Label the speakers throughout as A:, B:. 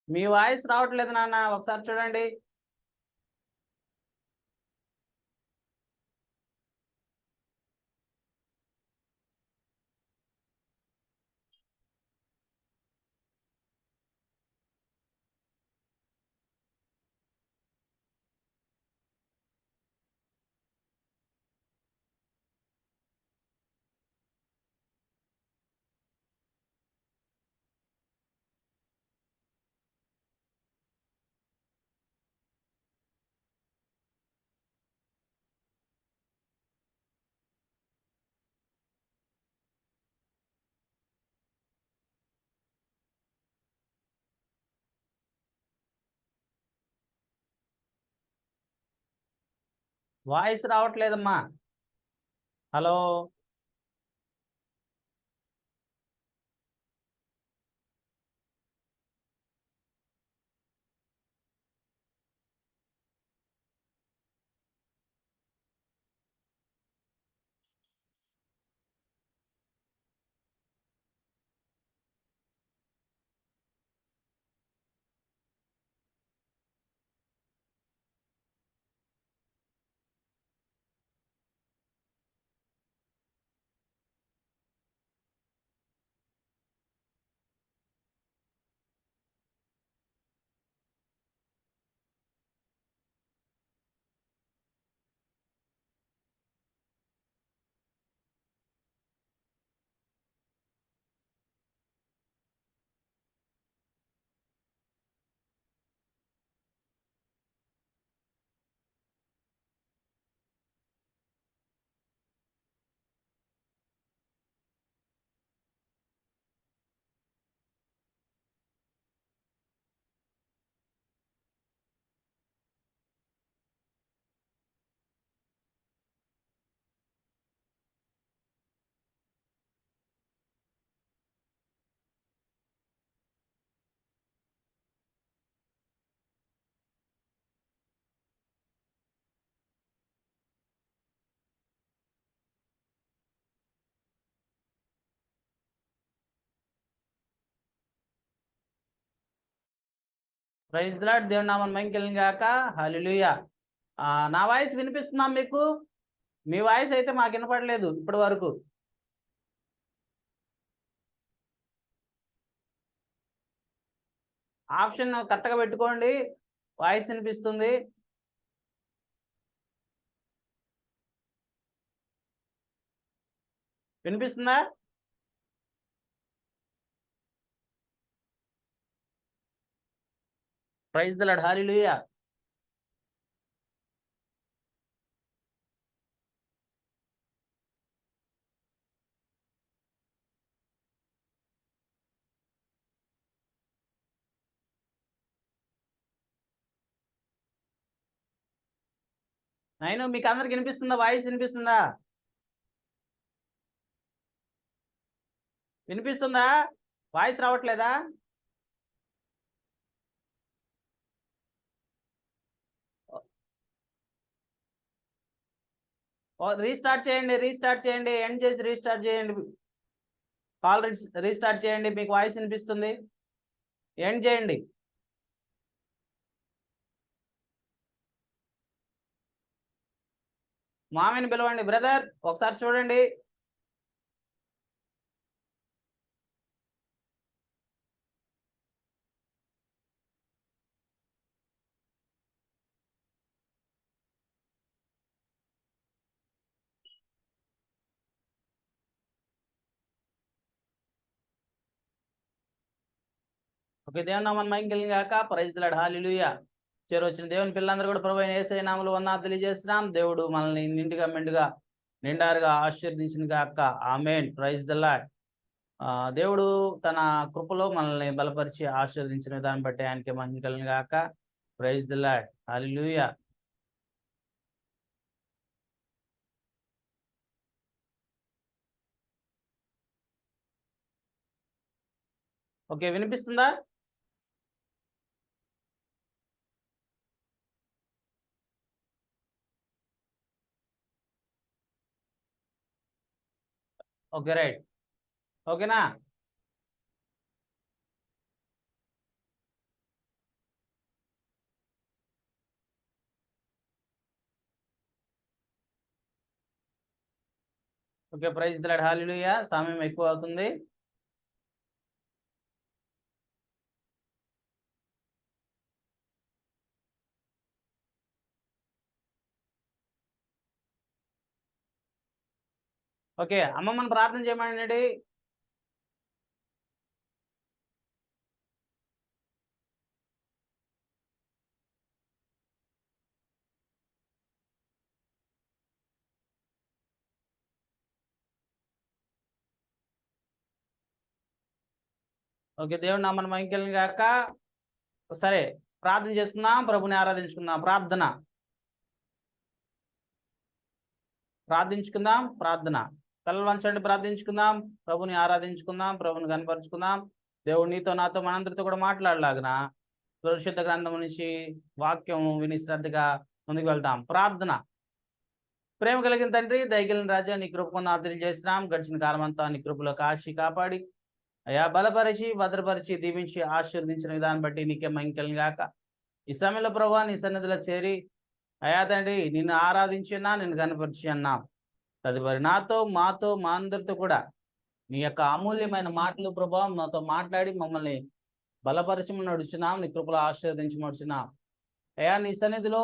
A: మీ voice రావట్లేదు నాన్న, ఒకసారి చూడండి. వాయిస్ రావట్లేదమ్మా. హలో. Praise the lord. దేవుని నామమున మహిమ కలుగును గాక. హల్లెలూయా. నా వాయిస్ వినిపిస్తుందా మీకు? మీ వాయిస్ అయితే మాకు వినపడలేదు ఇప్పటి వరకు. ఆప్షన్ కరెక్ట్గా పెట్టుకోండి, వాయిస్ వినిపిస్తుంది. వినిపిస్తుందా? Praise the Lord. హల్లెలూయా. నేను మీకు అందరికి వినిపిస్తుందా? వాయిస్ వినిపిస్తుందా? వినిపిస్తుందా? వాయిస్ రావట్లేదా? రీస్టార్ట్ చేయండి, రీస్టార్ట్ చేయండి, ఎండ్ చేసి రీస్టార్ట్ చేయండి. కాల్ రీస్టార్ట్ చేయండి, మీకు వాయిస్ వినిపిస్తుంది. ఎండ్ చేయండి. మామని పిలవండి. బ్రదర్ ఒకసారి చూడండి. ఓకే, దేవుని నామం మహిమ గాక. Praise the Lord. హల్లెలూయా. చేరొచ్చిన దేవుని పిల్లలందరూ కూడా ప్రభువైన యేసయ్య నామములో వందనాలు తెలియజేస్తున్నాం. దేవుడు మనల్ని నిండుగా మెండుగా నిండారుగా ఆశీర్వదించును గాక. ఆమేన్. Praise the Lord. దేవుడు తన కృపలో మనల్ని బలపరిచి ఆశీర్వదించిన విధానం బట్టి ఆయనకి మహిమ కలుగును గాక. Praise the Lord. Hallelujah. Okay, వినిపిస్తుందా? Okay, right. ఓకేనా? Okay, praise the Lord. Hallelujah. సమయం ఎక్కువ అవుతుంది. ఓకే, అమ్మమ్మని ప్రార్థన చేయమనండి. ఓకే, దేవుడి నామమున మహిమ కలుగును గాక. సరే, ప్రార్థన చేసుకుందాం. ప్రభుని ఆరాధించుకుందాం. ప్రార్థించుకుందాం. ప్రార్థన. తలలు వంచండి, ప్రార్థించుకుందాం. ప్రభుని ఆరాధించుకుందాం. ప్రభుని కనపరుచుకుందాం. దేవుడు నీతో నాతో మనందరితో కూడా మాట్లాడలాగున పరిశుద్ధ గ్రంథం నుంచి వాక్యం విని శ్రద్ధగా ముందుకు వెళ్దాం. ప్రార్థన. ప్రేమ కలిగిన తండ్రి, దయగలిగిన రాజా, నీ కృప పొంది తెలియజేస్తున్నాం. గడిచిన కాలం అంతా నీ కృపలో కాచి కాపాడి అయా బలపరిచి భద్రపరిచి దీవించి ఆశీర్వదించిన విధానం బట్టి నీకే మహిమ కలుగును గాక. ఈ సమయంలో ప్రభా నీ సన్నిధిలో చేరి అయా తండ్రి నిన్ను ఆరాధించి ఉన్నా, నిన్ను కనపరిచి అన్నాం. తదుపరి నాతో మాతో మా అందరితో కూడా నీ యొక్క అమూల్యమైన మాటలు ప్రభావం నాతో మాట్లాడి మమ్మల్ని బలపరచమని నడుచున్నాం. నీ కృపలో ఆశీర్వదించమడుచున్నాం. అయా నీ సన్నిధిలో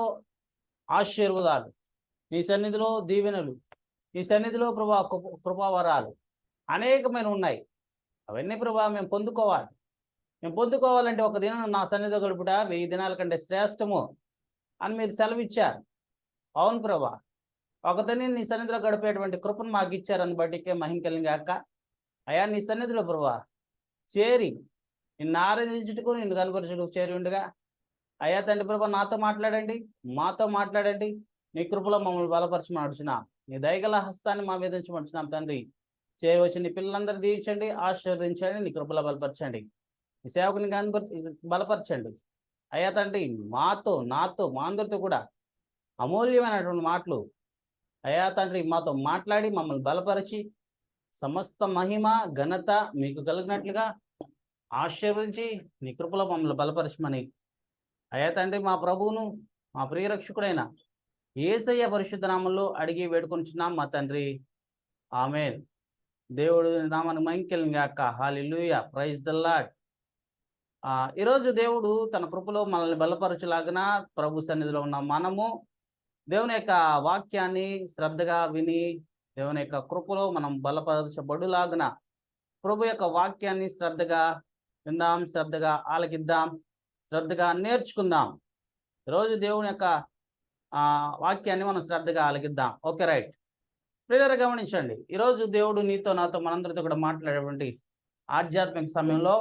A: ఆశీర్వాదాలు, నీ సన్నిధిలో దీవెనలు, నీ సన్నిధిలో కృపావరాలు అనేకమైన ఉన్నాయి. అవన్నీ ప్రభా మేము పొందుకోవాలి. మేము పొందుకోవాలంటే ఒక దినం నా సన్నిధిలో గడుపుట 1000 దినాల కంటే శ్రేష్టము అని మీరు సెలవిచ్చారు. అవును ప్రభా, ఒక దినం నీ సన్నిధిలో గడిపేటువంటి కృపను మాకు ఇచ్చారు. అందుబట్టికే మహిమ కలుగును గాక. అయా నీ సన్నిధిలో ప్రభా చేరి నిన్ను ఆరాధించుటకు నిన్ను కనపరచుటకు చేరి ఉండగా అయ్యా తండ్రి ప్రభా నాతో మాట్లాడండి, మాతో మాట్లాడండి. నీ కృపలో మమ్మల్ని బలపరచమడుచున్నాం. నీ దయగల హస్తాన్ని మా మీద ఉంచమడుచున్నాం తండ్రి. చేయవచ్చి నీ పిల్లలందరూ దీవించండి, ఆశీర్వదించండి, నీ కృపలో బలపరచండి. ఈ సేవకుని బలపరచండి. అయ్యా తండ్రి మాతో నాతో మా అందరితో కూడా అమూల్యమైనటువంటి మాటలు అయ్యా తండ్రి మాతో మాట్లాడి మమ్మల్ని బలపరిచి సమస్త మహిమ ఘనత మీకు కలిగినట్లుగా ఆశీర్వదించి నీ కృపలో మమ్మల్ని బలపరచమని అయ్యా తండ్రి మా ప్రభువును మా ప్రియరక్షకుడైన యేసయ్య పరిశుద్ధ నామంలో అడిగి వేడుకొంచున్నాం మా తండ్రి. ఆమేన్. దేవుడు నామానికి మహిమ కలుగును గాక. హల్లెలూయా. Praise the Lord. ఈరోజు దేవుడు తన కృపలో మనల్ని బలపరచులాగున ప్రభు సన్నిధిలో ఉన్న మనము దేవుని యొక్క వాక్యాన్ని శ్రద్ధగా విని దేవుని యొక్క కృపలో మనం బలపరచబడులాగున ప్రభు యొక్క వాక్యాన్ని శ్రద్ధగా విందాం, శ్రద్ధగా ఆలకిద్దాం, శ్రద్ధగా నేర్చుకుందాం. ఈరోజు దేవుని యొక్క వాక్యాన్ని మనం శ్రద్ధగా ఆలకిద్దాం. Okay, right. ప్రియులారా గమనించండి, ఈరోజు దేవుడు నీతో నాతో మనందరితో కూడా మాట్లాడేటువంటి ఆధ్యాత్మిక సమయంలో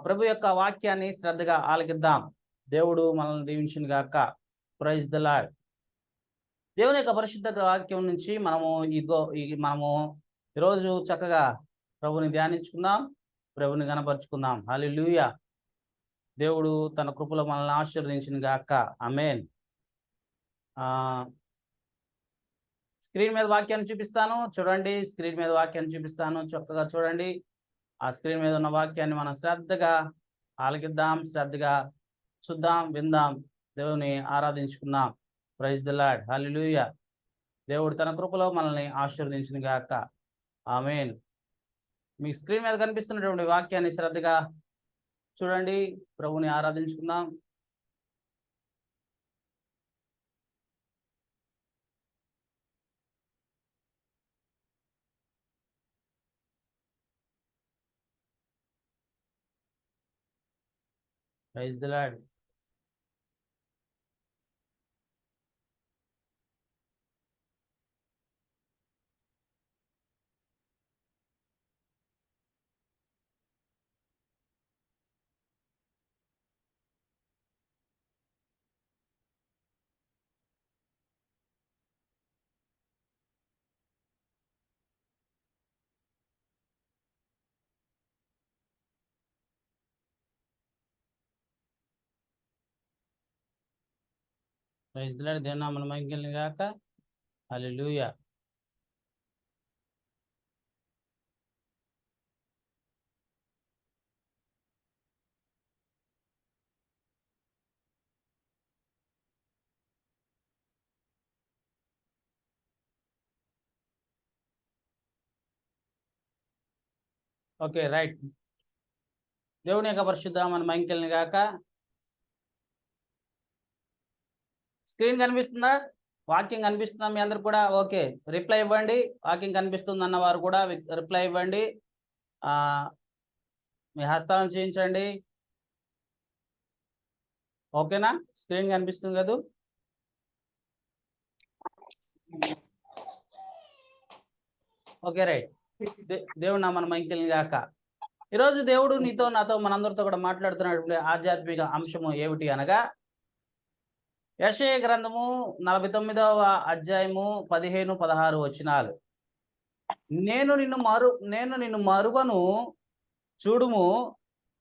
A: ప్రభు యొక్క వాక్యాన్ని శ్రద్ధగా ఆలకిద్దాం. దేవుడు మనల్ని దీవించును గాక. Praise the lord. దేవుని యొక్క పరిశుద్ధ వాక్యం నుంచి మనము ఈరోజు చక్కగా ప్రభుని ధ్యానించుకుందాం, ప్రభుని గణపరుచుకుందాం. హల్లెలూయా. దేవుడు తన కృపలో మనల్ని ఆశీర్వదించును గాక. ఆమేన్. స్క్రీన్ మీద వాక్యాన్ని చూపిస్తాను చూడండి. స్క్రీన్ మీద వాక్యాన్ని చూపిస్తాను, చక్కగా చూడండి. ఆ స్క్రీన్ మీద ఉన్న వాక్యాన్ని మనం శ్రద్ధగా ఆలకిద్దాం, శ్రద్ధగా చూద్దాం, విందాం, దేవుని ఆరాధించుకుందాం. Praise the Lord. హల్లెలూయా. దేవుడు తన కృపలో మనల్ని ఆశీర్వదించును గాక. ఆమేన్. మీ స్క్రీన్ మీద కనిపిస్తున్నటువంటి వాక్యాన్ని శ్రద్ధగా చూడండి, ప్రభుని ఆరాధించుకుందాం. Praise the Lord. Praise the lord. దేవుని నామమున మహిమ కలుగును గాక. హల్లెలూయా. Okay, right. దేవుని యొక్క పరిశుద్ధ నామమున మహిమ కలుగును గాక. స్క్రీన్ కనిపిస్తుందా? వాక్యం కనిపిస్తుందా మీ అందరు కూడా? ఓకే, రిప్లై ఇవ్వండి. వాక్యం కనిపిస్తుంది అన్న వారు కూడా రిప్లై ఇవ్వండి. మీ హస్తాలను చేయించండి. ఓకేనా? స్క్రీన్ కనిపిస్తుంది కదా? Okay, right. దేవుడు నామమున మహిమ కలుగును గాక. ఈరోజు దేవుడు నీతో నాతో మనందరితో కూడా మాట్లాడుతున్నటువంటి ఆధ్యాత్మిక అంశము ఏమిటి అనగా, యెషయా గ్రంథము 49వ అధ్యాయము 15-16 వచనాలు. నేను నిన్ను మరువను, చూడుము,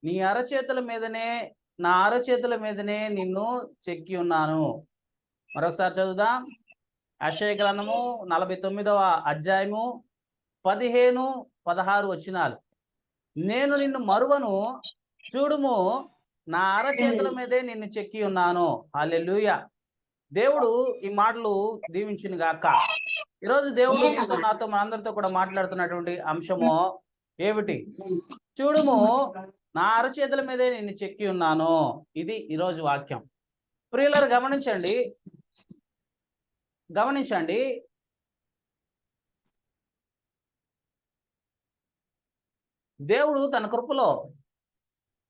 A: నీ అరచేతుల మీదనే నా అరచేతుల మీదనే నిన్ను చెక్కి ఉన్నాను. మరొకసారి చదువుదాం. యెషయా గ్రంథము 49వ అధ్యాయము 15-16 వచనాలు. నేను నిన్ను మరువను, చూడుము, నా అరచేతుల మీదే నిన్ను చెక్కి ఉన్నాను. హల్లెలూయా. దేవుడు ఈ మాటలు దీవించును గాక. ఈరోజు దేవుడు నీతో నాతో మనందరితో కూడా మాట్లాడుతున్నటువంటి అంశము ఏమిటి? చూడుము, నా అరచేతుల మీదే నిన్ను చెక్కి ఉన్నాను. ఇది ఈరోజు వాక్యం. ప్రియులారా, గమనించండి. దేవుడు తన కృపలో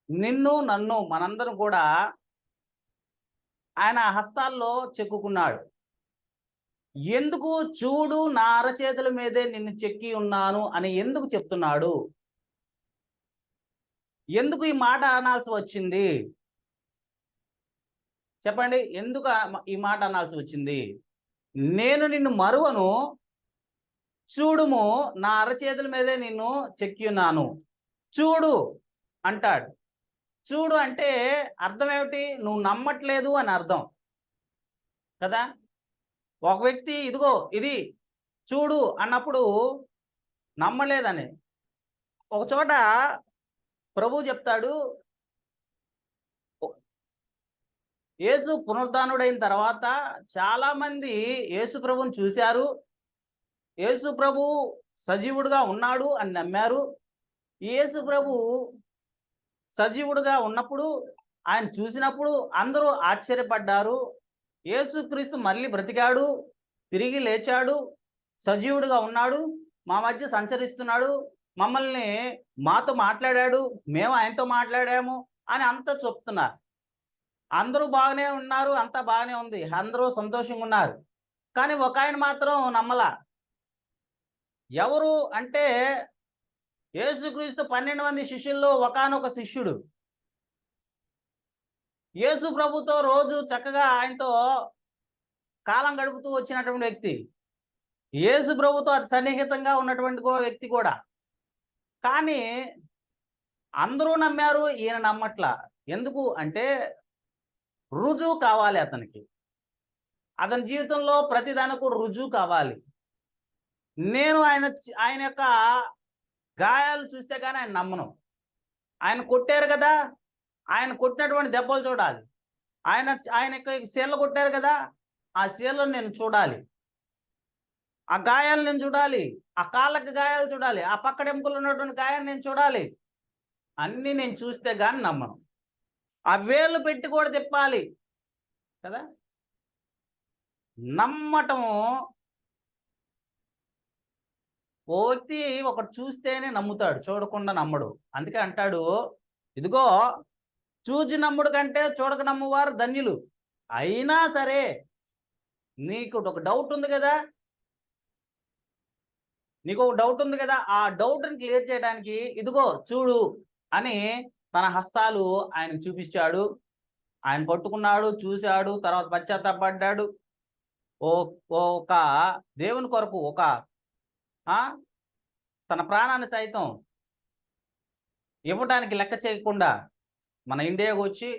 A: నిన్ను నన్ను మనందరం కూడా ఆయన హస్తాల్లో చెక్కుకున్నాడు. ఎందుకు? చూడు, నా అరచేతుల మీదే నిన్ను చెక్కి ఉన్నాను అని ఎందుకు చెప్తున్నాడు? ఎందుకు ఈ మాట అనాల్సి వచ్చింది? చెప్పండి, ఎందుకు ఈ మాట అనాల్సి వచ్చింది? నేను నిన్ను మరువను, చూడుము, నా అరచేతుల మీదే నిన్ను చెక్కి ఉన్నాను. చూడు అంటాడు. చూడు అంటే అర్థం ఏమిటి? నువ్వు నమ్మట్లేదు అని అర్థం కదా. ఒక వ్యక్తి ఇదిగో ఇది చూడు అన్నప్పుడు నమ్మలేదని. ఒక చోట ప్రభు చెప్తాడు, యేసు పునరుద్ధానుడైన తర్వాత చాలా మంది యేసు ప్రభుని చూశారు, యేసు ప్రభు సజీవుడుగా ఉన్నాడు అని నమ్మారు. యేసు ప్రభు సజీవుడుగా ఉన్నప్పుడు, ఆయన చూసినప్పుడు అందరూ ఆశ్చర్యపడ్డారు. యేసుక్రీస్తు మళ్ళీ బ్రతికాడు, తిరిగి లేచాడు, సజీవుడుగా ఉన్నాడు, మా మధ్య సంచరిస్తున్నాడు, మమ్మల్ని మాతో మాట్లాడాడు, మేము ఆయనతో మాట్లాడాము అని అంతా చెప్తున్నారు. అందరూ బాగానే ఉన్నారు, అంతా బాగానే ఉంది, అందరూ సంతోషంగా ఉన్నారు. కానీ ఒక ఆయన మాత్రం నమ్మలా. ఎవరు అంటే యేసుక్రీస్తు 12 మంది శిష్యుల్లో ఒకానొక శిష్యుడు. యేసు ప్రభుతో రోజు చక్కగా ఆయనతో కాలం గడుపుతూ వచ్చినటువంటి వ్యక్తి, యేసు ప్రభుతో అతి సన్నిహితంగా ఉన్నటువంటి వ్యక్తి కూడా. కానీ అందరూ నమ్మారు, ఈయన నమ్మట్లా. ఎందుకు అంటే రుజువు కావాలి అతనికి. అతని జీవితంలో ప్రతిదానికి కూడా రుజువు కావాలి. నేను ఆయన యొక్క గాయాలు చూస్తే కానీ ఆయన నమ్మను. ఆయన కొట్టారు కదా, ఆయన కొట్టినటువంటి దెబ్బలు చూడాలి. ఆయన యొక్క శీలలు కొట్టారు కదా, ఆ శీలను నేను చూడాలి, ఆ గాయాలు నేను చూడాలి, ఆ కాళ్ళకి గాయాలు చూడాలి, ఆ పక్కడెంపులు ఉన్నటువంటి గాయాలు నేను చూడాలి. అన్నీ నేను చూస్తే కానీ నమ్మను. ఆ వేళ్ళు పెట్టి కూడా తిప్పాలి కదా. నమ్మటము, ఓ వ్యక్తి ఒకటి చూస్తేనే నమ్ముతాడు, చూడకుండా నమ్మడు. అందుకే అంటాడు, ఇదిగో చూచి నమ్ముడు కంటే చూడక నమ్మువారు ధన్యులు. అయినా సరే నీకు ఒక డౌట్ ఉంది కదా, ఆ డౌట్ని క్లియర్ చేయడానికి ఇదిగో చూడు అని తన హస్తాలు ఆయనకు చూపించాడు. ఆయన పట్టుకున్నాడు, చూశాడు, తర్వాత పశ్చాత్తాపడ్డాడు. ఒక దేవుని కొరకు తన ప్రాణాన్ని సైతం ఇవ్వడానికి లెక్క చేయకుండా మన ఇండియాకు వచ్చి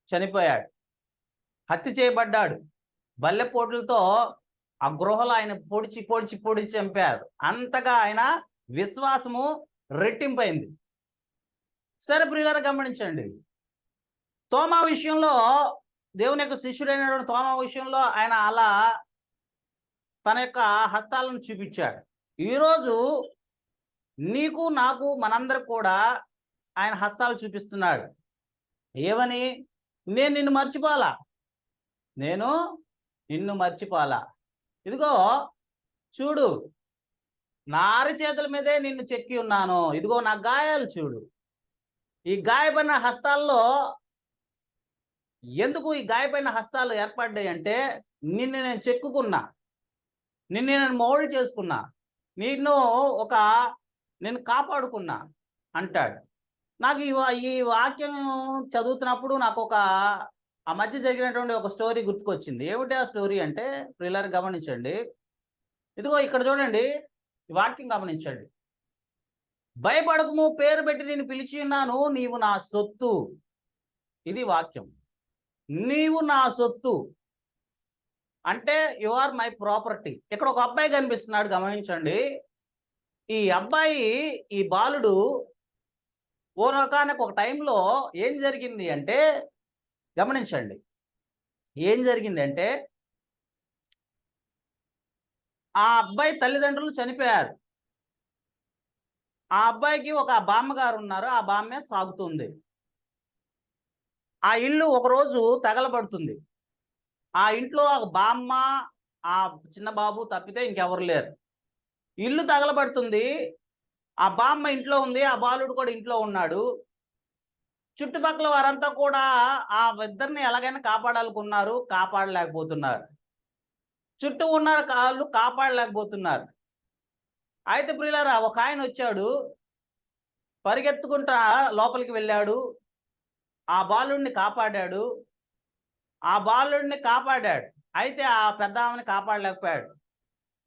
A: చనిపోయాడు, హత్య చేయబడ్డాడు. బల్లెపోట్లతో ఆ గృహలో ఆయన పొడిచి చంపారు. అంతగా ఆయన విశ్వాసము రెట్టింపైంది. సరే ప్రియులారా, గమనించండి, తోమా విషయంలో, దేవుని యొక్క శిష్యుడైనటువంటి తోమా విషయంలో ఆయన అలా తన యొక్క హస్తాలను చూపించాడు. ఈరోజు నీకు నాకు మనందరికి కూడా ఆయన హస్తాలు చూపిస్తున్నాడు. ఏమని? నేను నిన్ను మర్చిపోలా, ఇదిగో చూడు, నా అరచేతుల మీదే నిన్ను చెక్కి ఉన్నాను, ఇదిగో నా గాయాలు చూడు. ఈ గాయపడిన హస్తాల్లో ఎందుకు ఈ గాయపడిన హస్తాలు ఏర్పడ్డాయి అంటే, నిన్ను నేను చెక్కుకున్నా, నిన్ను నేను మౌల్డ్ చేసుకున్నా, నేను కాపాడుకున్నా అంటాడు. నాకు ఈ వాక్యం చదువుతున్నప్పుడు నాకు ఆ మధ్య జరిగినటువంటి ఒక స్టోరీ గుర్తుకొచ్చింది. ఏమిటి ఆ స్టోరీ అంటే, ప్రియులారా గమనించండి, ఇదిగో ఇక్కడ చూడండి, ఈ వాక్యం గమనించండి. భయపడకము, పేరు పెట్టి నేను పిలిచి ఉన్నాను, నీవు నా సొత్తు. ఇది వాక్యం. నీవు నా సొత్తు అంటే యు ఆర్ మై ప్రాపర్టీ. ఇక్కడ ఒక అబ్బాయి కనిపిస్తున్నాడు, గమనించండి. ఈ అబ్బాయి, ఈ బాలుడు ఒక టైంలో ఏం జరిగింది అంటే, గమనించండి, ఏం జరిగిందంటే, ఆ అబ్బాయి తల్లిదండ్రులు చనిపోయారు. ఆ అబ్బాయికి ఒక బామ్మగారు ఉన్నారు, ఆ బామ్మే సాగుతుంది. ఆ ఇల్లు ఒకరోజు తగలబడుతుంది. ఆ ఇంట్లో ఒక బామ్మ, ఆ చిన్న బాబు తప్పితే ఇంకెవరు లేరు. ఇల్లు తగలబడుతుంది. ఆ బామ్మ ఇంట్లో ఉంది, ఆ బాలుడు కూడా ఇంట్లో ఉన్నాడు. చుట్టుపక్కల వారంతా కూడా ఆ ఇద్దరిని ఎలాగైనా కాపాడాలనుకున్నారు, కాపాడలేకపోతున్నారు. చుట్టూ ఉన్నారు, వాళ్ళు కాపాడలేకపోతున్నారు. అయితే ప్రియులారా, ఒక ఆయన వచ్చాడు, పరిగెత్తుకుంటా లోపలికి వెళ్ళాడు, ఆ బాలుడిని కాపాడాడు. అయితే ఆ పెద్ద ఆమెను కాపాడలేకపోయాడు.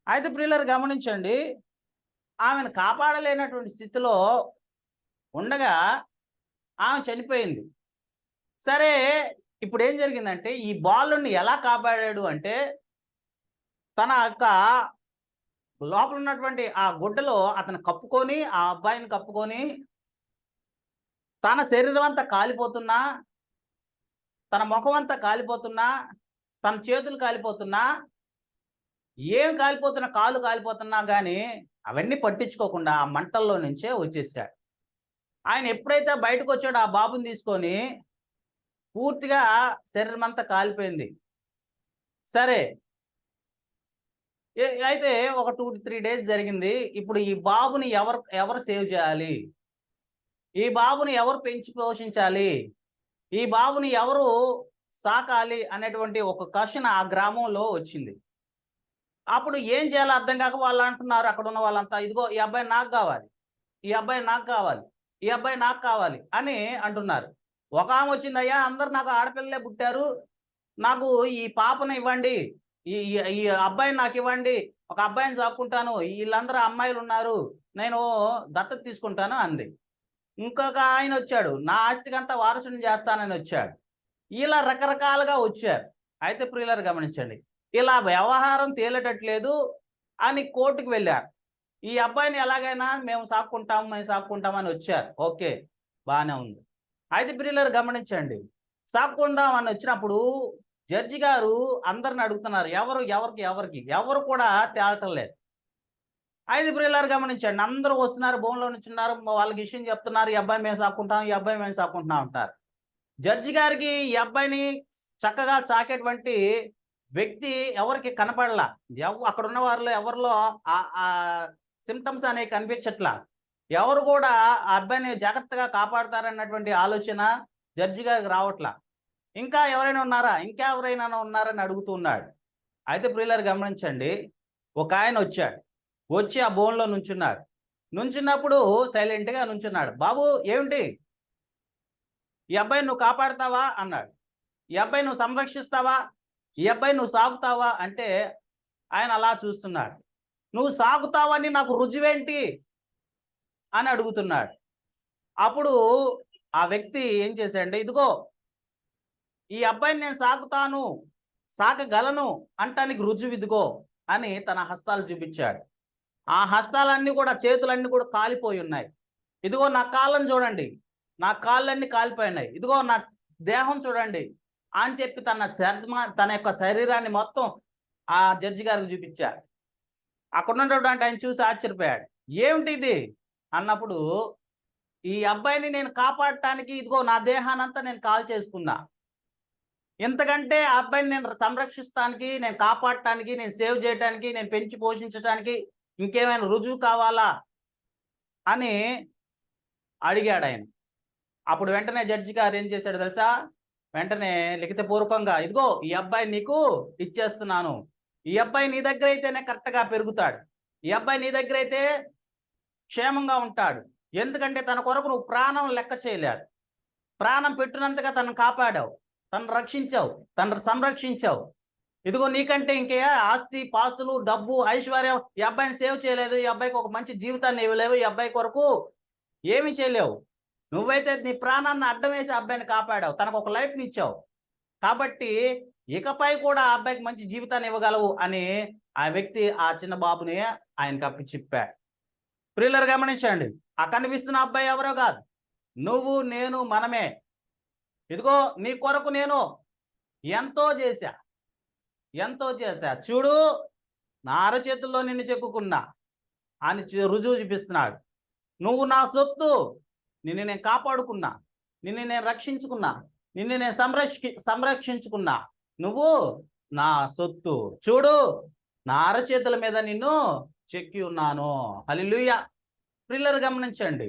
A: అయితే ప్రియులారా గమనించండి, ఆమెను కాపాడలేనటువంటి స్థితిలో ఉండగా ఆమె చనిపోయింది. సరే, ఇప్పుడు ఏం జరిగిందంటే, ఈ బాలుడిని ఎలా కాపాడాడు అంటే, తన యొక్క లోపల ఉన్నటువంటి ఆ గుడ్డలో అతను కప్పుకొని, ఆ అబ్బాయిని కప్పుకొని, తన శరీరం అంతా కాలిపోతున్నా, తన ముఖం అంతా కాలిపోతున్నా, తన చేతులు కాలిపోతున్నా, ఏం కాలిపోతున్నా, కాళ్ళు కాలిపోతున్నా కానీ అవన్నీ పట్టించుకోకుండా ఆ మంటల్లో నుంచే వచ్చేసాడు. ఆయన ఎప్పుడైతే బయటకు వచ్చాడో ఆ బాబుని తీసుకొని, పూర్తిగా శరీరం అంతా కాలిపోయింది. సరే, అయితే ఒక 2-3 డేస్ జరిగింది. ఇప్పుడు ఈ బాబుని ఎవరు సేవ్ చేయాలి, ఈ బాబుని ఎవరు పెంచి పోషించాలి, ఈ బాబుని ఎవరు సాకాలి అనేటువంటి ఒక క్వశ్చన్ ఆ గ్రామంలో వచ్చింది. అప్పుడు ఏం చేయాలో అర్థం కాక వాళ్ళు అంటున్నారు, అక్కడ ఉన్న వాళ్ళంతా, ఇదిగో ఈ అబ్బాయి నాకు కావాలి, ఈ అబ్బాయి నాకు కావాలి, ఈ అబ్బాయి నాకు కావాలి అని అంటున్నారు. ఒక ఆమె వచ్చింది, అయ్యా అందరు నాకు ఆడపిల్లలే పుట్టారు, నాకు ఈ పాపను ఇవ్వండి, ఈ అబ్బాయిని నాకు ఇవ్వండి, ఒక అబ్బాయిని సాక్కుంటాను, వీళ్ళందరూ అమ్మాయిలు ఉన్నారు, నేను దత్తత తీసుకుంటాను అంది. ఇంకొక ఆయన వచ్చాడు, నా ఆస్తికంతా వారసుని చేస్తానని వచ్చాడు. ఇలా రకరకాలుగా వచ్చారు. అయితే ప్రియులారా గమనించండి, ఇలా వ్యవహారం తేలేటట్లేదు అని కోర్టుకు వెళ్ళారు. ఈ అబ్బాయిని ఎలాగైనా మేము సాక్కుంటామని వచ్చారు. ఓకే, బాగానే ఉంది. అయితే ప్రియులారా గమనించండి, సాక్కుందామని వచ్చినప్పుడు జడ్జి గారు అందరిని అడుగుతున్నారు, ఎవరు కూడా తేలటం లేదు. అయితే ప్రియులారా గమనించండి, అందరూ వస్తున్నారు, భూమిలో నుంచి ఉన్నారు, వాళ్ళకి విషయం చెప్తున్నారు, ఈ అబ్బాయిని మేము సాక్కుంటాం, ఈ అబ్బాయి మేము సాక్కుంటున్నాం అంటారు. జడ్జి గారికి ఈ అబ్బాయిని చక్కగా చాకేటువంటి వ్యక్తి ఎవరికి కనపడలా. అక్కడ ఉన్న వారిలో ఎవరిలో ఆ సిమ్టమ్స్ అనేవి కనిపించట్లా. ఎవరు కూడా ఆ అబ్బాయిని జాగ్రత్తగా కాపాడతారన్నటువంటి ఆలోచన జడ్జి గారికి రావట్లా. ఇంకా ఎవరైనా ఉన్నారా, ఇంకా ఎవరైనా ఉన్నారని అడుగుతూ ఉన్నాడు. అయితే ప్రియులారు గమనించండి, ఒక ఆయన వచ్చాడు. వచ్చి ఆ బోన్లో నుంచున్నాడు. నుంచున్నప్పుడు సైలెంట్గా నుంచున్నాడు. బాబు ఏమిటి, ఈ అబ్బాయిని నువ్వు కాపాడుతావా అన్నాడు. ఈ అబ్బాయి నువ్వు సంరక్షిస్తావా, ఈ అబ్బాయి నువ్వు సాగుతావా అంటే ఆయన అలా చూస్తున్నాడు. నువ్వు సాగుతావని నాకు రుజువేంటి అని అడుగుతున్నాడు. అప్పుడు ఆ వ్యక్తి ఏం చేశాడంటే, ఇదిగో ఈ అబ్బాయిని నేను సాకుతాను, సాకగలను అంటానికి రుజువు ఇదిగో అని తన హస్తాలు చూపించాడు. ఆ హస్తాలన్నీ కూడా, చేతులన్నీ కూడా కాలిపోయి ఉన్నాయి. ఇదిగో నా కాళ్ళని చూడండి, నా కాళ్ళన్నీ కాలిపోయినాయి. ఇదిగో నా దేహం చూడండి అని చెప్పి తన యొక్క శరీరాన్ని మొత్తం ఆ జడ్జి గారికి చూపించారు. అక్కడ ఉన్నటువంటి ఆయన చూసి ఆశ్చర్యపోయాడు. ఏమిటి ఇది అన్నప్పుడు, ఈ అబ్బాయిని నేను కాపాడటానికి ఇదిగో నా దేహానంతా నేను కాల్ చేసుకున్నా. ఎంతకంటే ఆ అబ్బాయిని నేను సంరక్షిస్తానికి, నేను కాపాడటానికి, నేను సేవ్ చేయడానికి, నేను పెంచి పోషించడానికి ఇంకేమైనా రుజువు కావాలా అని అడిగాడు ఆయన. అప్పుడు వెంటనే జడ్జి గారు ఏం చేశాడు తెలుసా? వెంటనే లిఖితపూర్వకంగా, ఇదిగో ఈ అబ్బాయి నీకు ఇచ్చేస్తున్నాను. ఈ అబ్బాయి నీ దగ్గర అయితేనే కరెక్ట్గా పెరుగుతాడు. ఈ అబ్బాయి నీ దగ్గర అయితే క్షేమంగా ఉంటాడు. ఎందుకంటే తన కొరకు నువ్వు ప్రాణం లెక్క చేయలేదు. ప్రాణం పెట్టినంతగా తనను కాపాడావు, తను రక్షించావు, తను సంరక్షించావు. ఇదిగో నీకంటే ఇంకే ఆస్తి పాస్తులు, డబ్బు, ఐశ్వర్యం ఈ అబ్బాయిని సేవ్ చేయలేదు. ఈ అబ్బాయికి ఒక మంచి జీవితాన్ని ఇవ్వలేవు. ఈ అబ్బాయి కొరకు ఏమీ చేయలేవు. నువ్వైతే నీ ప్రాణాన్ని అడ్డం వేసి అబ్బాయిని కాపాడావు, తనకు ఒక లైఫ్ని ఇచ్చావు. కాబట్టి ఇకపై కూడా ఆ అబ్బాయికి మంచి జీవితాన్ని ఇవ్వగలవు అని ఆ వ్యక్తి ఆ చిన్న బాబుని ఆయనకు అప్పి చెప్పాడు. ప్రియులారు గమనించండి, ఆ కనిపిస్తున్న అబ్బాయి ఎవరో కాదు, నువ్వు నేను మనమే. ఇదిగో నీ కొరకు నేను ఎంతో చేశా, ఎంతో చేశా, చూడు నా అరచేతుల్లో నిన్ను చెక్కుకున్నా అని రుజువు చూపిస్తున్నాడు. నువ్వు నా సొత్తు, నిన్ను నేను కాపాడుకున్నా, నిన్ను నేను రక్షించుకున్నా, నిన్ను నేను సంరక్షించుకున్నా. నువ్వు నా సొత్తు, చూడు నా అరచేతుల మీద నిన్ను చెక్కి ఉన్నాను. హల్లెలూయా. ప్రియులారు గమనించండి,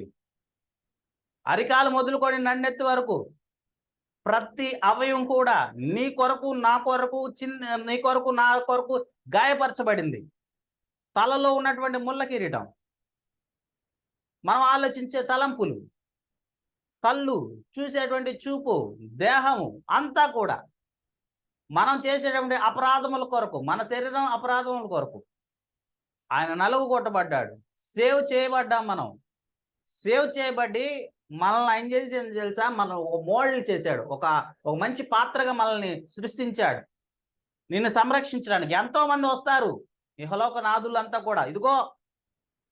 A: అరికాలు మొదలుకొని నన్నెత్తి వరకు ప్రతి అవయవం కూడా నీ కొరకు నా కొరకు నీ కొరకు నా కొరకు గాయపరచబడింది. తలలో ఉన్నటువంటి ముళ్ళ కిరీటం, మనం ఆలోచించే తలంపులు, కళ్ళు, చూసేటువంటి చూపు, దేహము అంతా కూడా మనం చేసేటువంటి అపరాధముల కొరకు, మన శరీరం అపరాధముల కొరకు ఆయన నలుగు కొట్టబడ్డాడు. సేవ్ చేయబడ్డాం. మనం సేవ్ చేయబడి మనల్ని ఆయన చేసి తెలుసా, మనం ఒక మోడల్ చేశాడు, ఒక మంచి పాత్రగా మనల్ని సృష్టించాడు నిన్ను సంరక్షించడానికి. ఎంతో మంది వస్తారు ఇహలోక నాదులంతా కూడా, ఇదిగో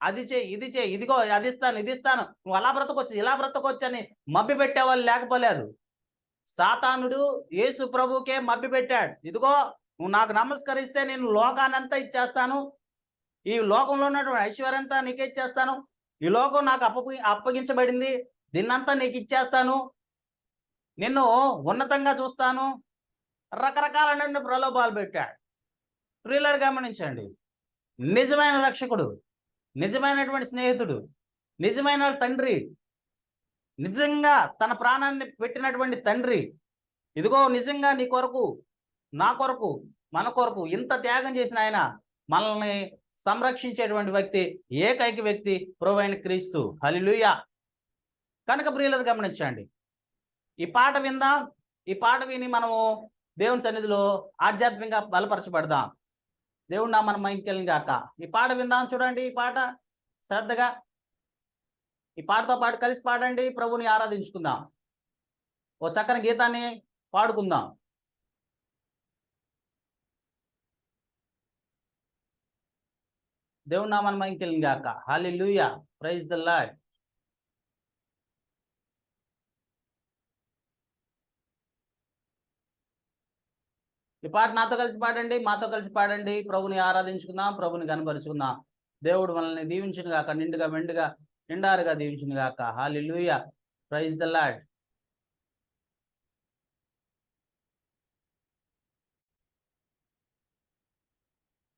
A: అది చేయి, ఇది చేయి, ఇదిగో అది ఇస్తాను, ఇది ఇస్తాను, నువ్వు అలా బ్రతకొచ్చు, ఇలా బ్రతకొచ్చు అని మభ్య పెట్టేవాళ్ళు లేకపోలేదు. సాతానుడు యేసు ప్రభుకే మభ్య పెట్టాడు. ఇదిగో నువ్వు నాకు నమస్కరిస్తే నేను లోకానంతా ఇచ్చేస్తాను, ఈ లోకంలో ఉన్నటువంటి ఐశ్వర్యంతా నీకే ఇచ్చేస్తాను, ఈ లోకం నాకు అప్పగించబడింది, దీన్నంతా నీకు ఇచ్చేస్తాను, నిన్ను ఉన్నతంగా చూస్తాను, రకరకాలైన ప్రలోభాలు పెట్టాడు. ప్రియులారు గమనించండి, నిజమైన రక్షకుడు, నిజమైనటువంటి స్నేహితుడు, నిజమైన తండ్రి, నిజంగా తన ప్రాణాన్ని పెట్టినటువంటి తండ్రి, ఇదిగో నిజంగా నీ కొరకు, నా కొరకు, మన కొరకు ఇంత త్యాగం చేసిన ఆయన మనల్ని సంరక్షించేటువంటి వ్యక్తి, ఏకైక వ్యక్తి ప్రభువైన క్రీస్తు. హల్లెలూయా. కనుక ప్రియులను గమనించండి, ఈ పాట విందాం. ఈ పాట విని మనము దేవుని సన్నిధిలో ఆధ్యాత్మికంగా బలపరచబడదాం. దేవుడు నా మనం మైంకెళ్ళం గాక. ఈ పాట విందాం. చూడండి ఈ పాట శ్రద్ధగా, ఈ పాటతో పాటు కలిసి పాడండి, ప్రభుని ఆరాధించుకుందాం. ఓ చక్కని గీతాన్ని పాడుకుందాం. దేవుడు నా మనం మైంకెళ్ళం గాక. హల్లెలూయా. Praise the Lord. ఈ పాట నాతో కలిసి పాడండి, మాతో కలిసి పాడండి. ప్రభుని ఆరాధించుకుందాం, ప్రభుని కనపరుచుకుందాం. దేవుడు మనల్ని దీవించును గాక, నిండుగా మెండుగా నిండారుగా దీవించును గాక. హల్లెలూయా. Praise the lord.